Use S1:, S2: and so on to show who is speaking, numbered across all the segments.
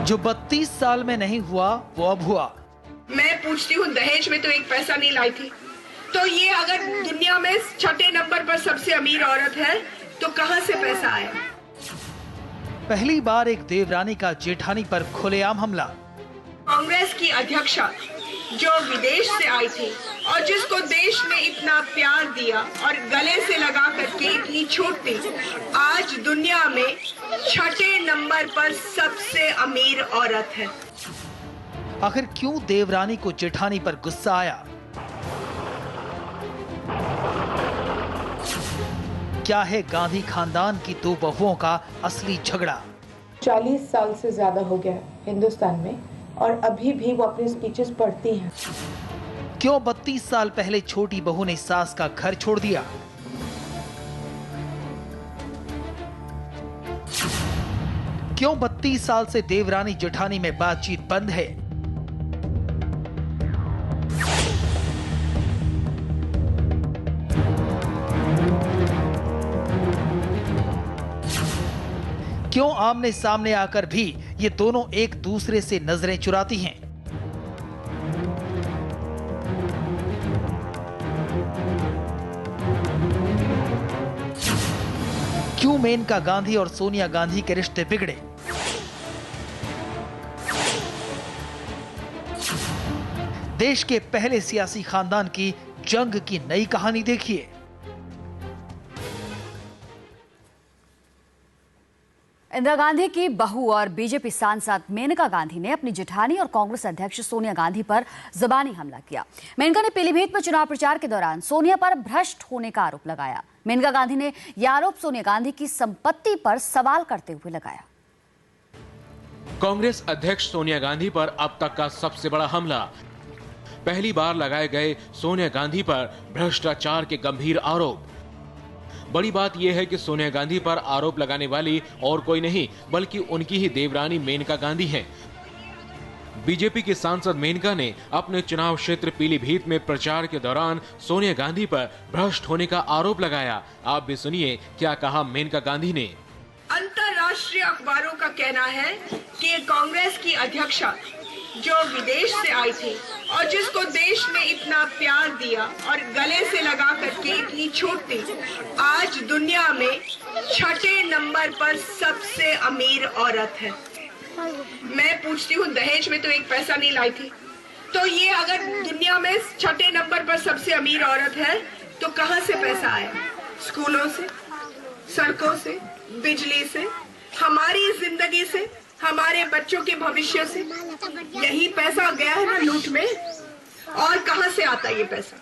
S1: जो 32 साल में नहीं हुआ वो अब हुआ।
S2: मैं पूछती हूँ, दहेज में तो एक पैसा नहीं लाई थी, तो ये अगर दुनिया में छठे नंबर पर सबसे अमीर औरत है तो कहां से पैसा आया?
S1: पहली बार एक देवरानी का जेठानी पर खुलेआम हमला।
S2: कांग्रेस की अध्यक्षा जो विदेश से आई थी और जिसको देश ने इतना प्यार दिया और गले से लगा करके इतनी छूट दी, आज दुनिया में छठे नंबर पर सबसे अमीर औरत है।
S1: आखिर क्यों देवरानी को जेठानी पर गुस्सा आया? क्या है गांधी खानदान की दो बहुओं का असली झगड़ा?
S3: 40 साल से ज्यादा हो गया हिंदुस्तान में और अभी भी वो अपनी स्पीचेस पढ़ती हैं।
S1: क्यों 32 साल पहले छोटी बहू ने सास का घर छोड़ दिया? क्यों 32 साल से देवरानी जेठानी में बातचीत बंद है? क्यों आमने सामने आकर भी ये दोनों एक दूसरे से नजरें चुराती हैं? क्यों मेनका गांधी और सोनिया गांधी के रिश्ते बिगड़े? देश के पहले सियासी खानदान की जंग की नई कहानी देखिए।
S4: इंदिरा गांधी की बहू और बीजेपी सांसद मेनका गांधी ने अपनी जेठानी और कांग्रेस अध्यक्ष सोनिया गांधी पर जबानी हमला किया। मेनका ने पीलीभीत में चुनाव प्रचार के दौरान सोनिया पर भ्रष्ट होने का आरोप लगाया। मेनका गांधी ने यह आरोप सोनिया गांधी की संपत्ति पर सवाल करते हुए लगाया।
S5: कांग्रेस अध्यक्ष सोनिया गांधी पर अब तक का सबसे बड़ा हमला। पहली बार लगाए गए सोनिया गांधी पर भ्रष्टाचार के गंभीर आरोप। बड़ी बात यह है कि सोनिया गांधी पर आरोप लगाने वाली और कोई नहीं बल्कि उनकी ही देवरानी मेनका गांधी हैं। बीजेपी के सांसद मेनका ने अपने चुनाव क्षेत्र पीलीभीत में प्रचार के दौरान सोनिया गांधी पर भ्रष्ट होने का आरोप लगाया। आप भी सुनिए क्या कहा मेनका गांधी ने।
S2: अंतरराष्ट्रीय अखबारों का कहना है कि कांग्रेस की अध्यक्षा जो विदेश से आई थी और जिसको देश ने इतना प्यार दिया और गले से लगा करके इतनी छूट दी, आज दुनिया में छठे नंबर पर सबसे अमीर औरत है। मैं पूछती हूँ, दहेज में तो एक पैसा नहीं लाई थी, तो ये अगर दुनिया में छठे नंबर पर सबसे अमीर औरत है तो कहां से पैसा आया? स्कूलों से, सड़कों से, बिजली से, हमारी जिंदगी से, हमारे बच्चों के भविष्य से। यही पैसा गया है ना लूट में, और कहां से आता ये पैसा?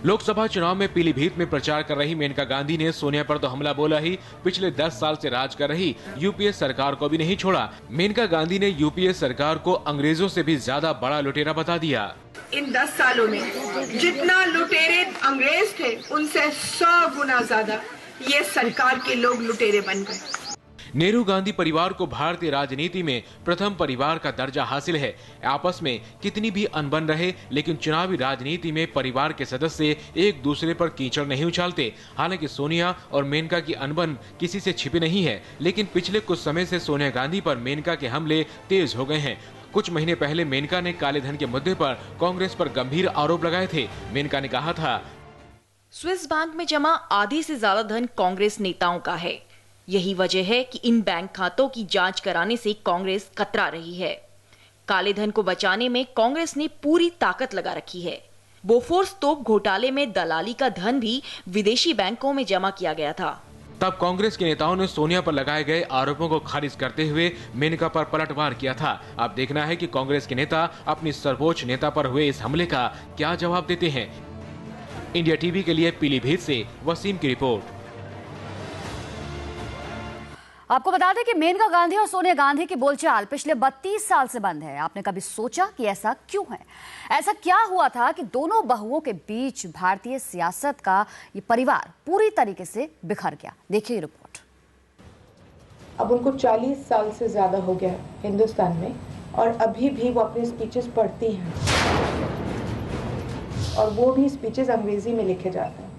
S5: लोकसभा चुनाव में पीलीभीत में प्रचार कर रही मेनका गांधी ने सोनिया पर तो हमला बोला ही, पिछले 10 साल से राज कर रही यूपीए सरकार को भी नहीं छोड़ा। मेनका गांधी ने यूपीए सरकार को अंग्रेजों से भी ज्यादा बड़ा लुटेरा बता दिया।
S2: इन 10 सालों में जितना लुटेरे अंग्रेज थे उनसे 100 गुना ज्यादा ये सरकार के लोग लुटेरे बन गए।
S5: नेहरू गांधी परिवार को भारतीय राजनीति में प्रथम परिवार का दर्जा हासिल है। आपस में कितनी भी अनबन रहे लेकिन चुनावी राजनीति में परिवार के सदस्य एक दूसरे पर कीचड़ नहीं उछालते। हालांकि सोनिया और मेनका की अनबन किसी से छिपी नहीं है, लेकिन पिछले कुछ समय से सोनिया गांधी पर मेनका के हमले तेज हो गए हैं। कुछ महीने पहले मेनका ने काले धन के मुद्दे पर कांग्रेस पर गंभीर आरोप लगाए थे। मेनका ने कहा था,
S6: स्विस बैंक में जमा आधे से ज्यादा धन कांग्रेस नेताओं का है। यही वजह है कि इन बैंक खातों की जांच कराने से कांग्रेस कतरा रही है। काले धन को बचाने में कांग्रेस ने पूरी ताकत लगा रखी है। बोफोर्स तोप घोटाले में दलाली का धन भी विदेशी बैंकों में जमा किया गया था।
S5: तब कांग्रेस के नेताओं ने सोनिया पर लगाए गए आरोपों को खारिज करते हुए मेनका पर पलटवार किया था। अब देखना है कि कांग्रेस के नेता अपनी सर्वोच्च नेता पर हुए इस हमले का क्या जवाब देते हैं। इंडिया टीवी के लिए पीलीभीत से वसीम की रिपोर्ट।
S4: आपको बता दें कि मेनका गांधी और सोनिया गांधी की बोलचाल पिछले 32 साल से बंद है। आपने कभी सोचा कि ऐसा क्यों है? ऐसा क्या हुआ था कि दोनों बहुओं के बीच भारतीय सियासत का ये परिवार पूरी तरीके से बिखर गया? देखिए रिपोर्ट।
S3: अब उनको 40 साल से ज्यादा हो गया हिंदुस्तान में और अभी भी वो अपनी स्पीचेस पढ़ती हैं, और वो भी स्पीचेस अंग्रेजी में लिखे जाते हैं।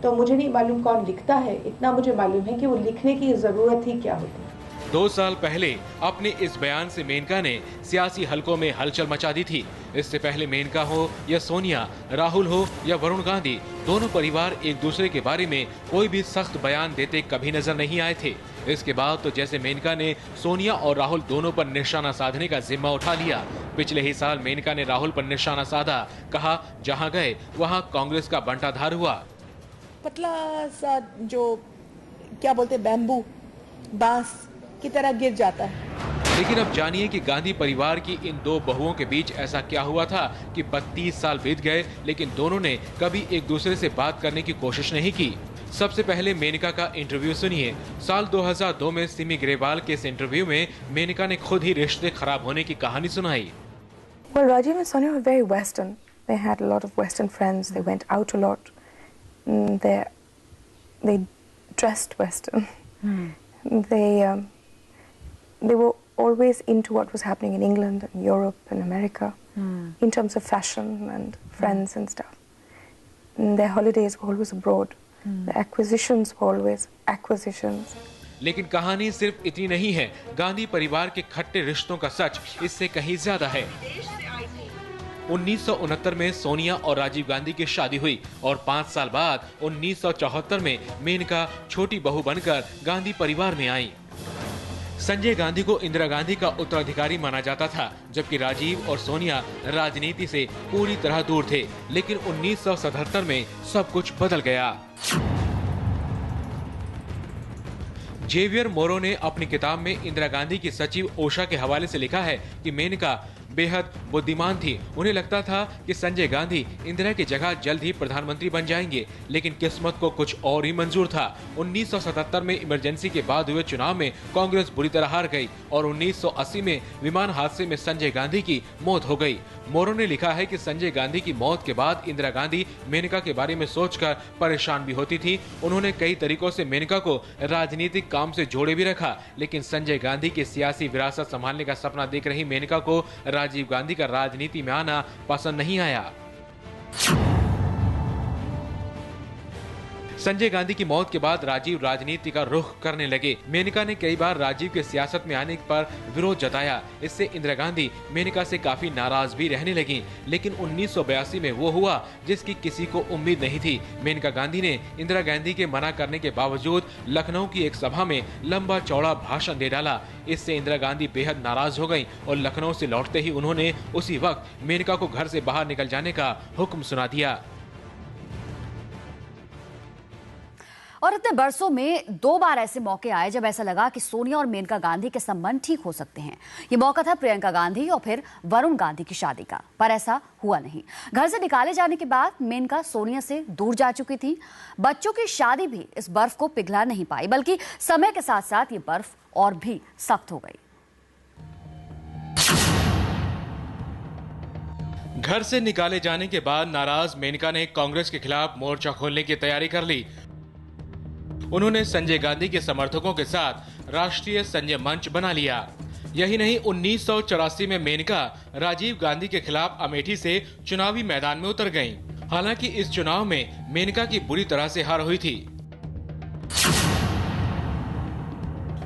S3: तो मुझे नहीं मालूम कौन लिखता है, इतना मुझे मालूम है कि वो लिखने की जरूरत ही क्या होती है।
S5: 2 साल पहले अपने इस बयान से मेनका ने सियासी हलकों में हलचल मचा दी थी। इससे पहले मेनका हो या सोनिया, राहुल हो या वरुण गांधी, दोनों परिवार एक दूसरे के बारे में कोई भी सख्त बयान देते कभी नजर नहीं आए थे। इसके बाद तो जैसे मेनका ने सोनिया और राहुल दोनों पर निशाना साधने का जिम्मा उठा लिया। पिछले ही साल मेनका ने राहुल पर निशाना साधा, कहा जहां गए वहां कांग्रेस का बंटाधार हुआ।
S3: पतला सा जो क्या बोलते बैम्बू, बांस की तरह गिर जाता है।
S5: लेकिन अब जानिए कि गांधी परिवार की इन दो बहुओं के बीच ऐसा क्या हुआ था कि 32 साल बीत गए लेकिन दोनों ने कभी एक दूसरे से बात करने की कोशिश नहीं की। सबसे पहले मेनका का इंटरव्यू सुनिए। साल 2002 में सिमी ग्रेवाल के इस इंटरव्यू में मेनका ने खुद ही रिश्ते खराब होने की कहानी सुनाई।
S7: Well, Rajiv and Sonia were very Western. They had a lot of Western friends. They went out a lot. They dressed Western. They were always into what was happening in England and Europe and America in terms of fashion and friends and stuff. And their holidays were always abroad. The acquisitions were always acquisitions.
S5: लेकिन कहानी सिर्फ इतनी नहीं है। गांधी परिवार के खट्टे रिश्तों का सच इससे कहीं ज्यादा है। 1969 में सोनिया और राजीव गांधी की शादी हुई और 5 साल बाद 1974 में मेनका छोटी बहू बनकर गांधी परिवार में आई। संजय गांधी को इंदिरा गांधी का उत्तराधिकारी माना जाता था, जबकि राजीव और सोनिया राजनीति से पूरी तरह दूर थे। लेकिन 1977 में सब कुछ बदल गया। जेवियर मोरो ने अपनी किताब में इंदिरा गांधी की सचिव ओशा के हवाले से लिखा है कि मेनका बेहद बुद्धिमान थी। उन्हें लगता था कि संजय गांधी इंदिरा की जगह जल्द ही प्रधानमंत्री बन जाएंगे, लेकिन किस्मत को कुछ और ही मंजूर था। 1977 में इमरजेंसी के बाद हुए चुनाव में कांग्रेस बुरी तरह हार गई और 1980 में विमान हादसे में संजय गांधी की मौत हो गई। मोरो ने लिखा है कि संजय गांधी की मौत के बाद इंदिरा गांधी मेनका के बारे में सोचकर परेशान भी होती थी। उन्होंने कई तरीकों से मेनका को राजनीतिक काम से जोड़े भी रखा, लेकिन संजय गांधी की सियासी विरासत संभालने का सपना देख रही मेनका को राजीव गांधी का राजनीति में आना पसंद नहीं आया। संजय गांधी की मौत के बाद राजीव राजनीति का रुख करने लगे। मेनका ने कई बार राजीव के सियासत में आने पर विरोध जताया। इससे इंदिरा गांधी मेनका से काफी नाराज भी रहने लगी। लेकिन 1982 में वो हुआ जिसकी किसी को उम्मीद नहीं थी। मेनका गांधी ने इंदिरा गांधी के मना करने के बावजूद लखनऊ की एक सभा में लंबा चौड़ा भाषण दे डाला। इससे इंदिरा गांधी बेहद नाराज हो गईं और लखनऊ से लौटते ही उन्होंने उसी वक्त मेनका को घर से बाहर निकल जाने का हुक्म सुना दिया।
S4: और इतने बरसों में 2 बार ऐसे मौके आए जब ऐसा लगा कि सोनिया और मेनका गांधी के संबंध ठीक हो सकते हैं। ये मौका था प्रियंका गांधी और फिर वरुण गांधी की शादी का, पर ऐसा हुआ नहीं। घर से निकाले जाने के बाद मेनका सोनिया से दूर जा चुकी थी। बच्चों की शादी भी इस बर्फ को पिघला नहीं पाई, बल्कि समय के साथ साथ ये बर्फ और भी सख्त हो गई।
S5: घर से निकाले जाने के बाद नाराज मेनका ने कांग्रेस के खिलाफ मोर्चा खोलने की तैयारी कर ली। उन्होंने संजय गांधी के समर्थकों के साथ राष्ट्रीय संजय मंच बना लिया। यही नहीं, 1984 में मेनका राजीव गांधी के खिलाफ अमेठी से चुनावी मैदान में उतर गईं। हालांकि इस चुनाव में मेनका की बुरी तरह से हार हुई थी।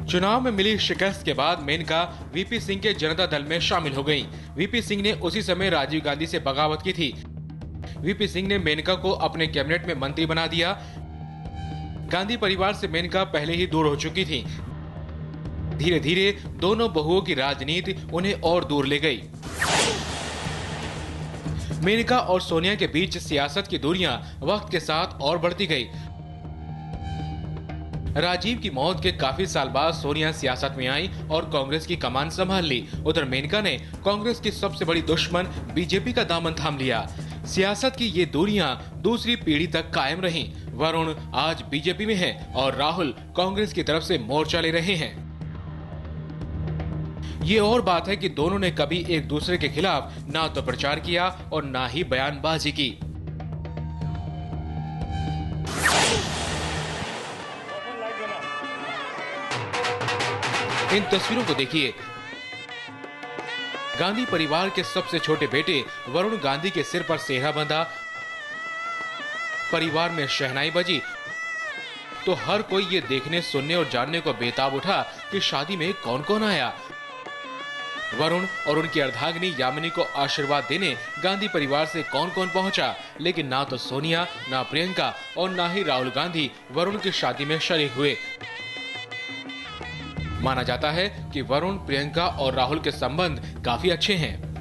S5: चुनाव में मिली शिकस्त के बाद मेनका वीपी सिंह के जनता दल में शामिल हो गईं। वीपी सिंह ने उसी समय राजीव गांधी से बगावत की थी। वीपी सिंह ने मेनका को अपने कैबिनेट में मंत्री बना दिया। गांधी परिवार से मेनका पहले ही दूर हो चुकी थी। धीरे धीरे दोनों बहुओं की राजनीति उन्हें और दूर ले गई। मेनका और सोनिया के बीच सियासत की दूरियां वक्त के साथ और बढ़ती गई। राजीव की मौत के काफी साल बाद सोनिया सियासत में आई और कांग्रेस की कमान संभाल ली। उधर मेनका ने कांग्रेस की सबसे बड़ी दुश्मन बीजेपी का दामन थाम लिया। सियासत की ये दूरियां दूसरी पीढ़ी तक कायम रहीं। वरुण आज बीजेपी में हैं और राहुल कांग्रेस की तरफ से मोर्चा ले रहे हैं। ये और बात है कि दोनों ने कभी एक दूसरे के खिलाफ ना तो प्रचार किया और ना ही बयानबाजी की। इन तस्वीरों को देखिए। गांधी परिवार के सबसे छोटे बेटे वरुण गांधी के सिर पर सेहरा बंधा, परिवार में शहनाई बजी तो हर कोई ये देखने, सुनने और जानने को बेताब उठा कि शादी में कौन कौन आया। वरुण और उनकी अर्धांगिनी यामिनी को आशीर्वाद देने गांधी परिवार से कौन कौन पहुंचा, लेकिन ना तो सोनिया, ना प्रियंका और ना ही राहुल गांधी वरुण की शादी में शरीक हुए। माना जाता है कि वरुण, प्रियंका और राहुल के संबंध काफी अच्छे हैं।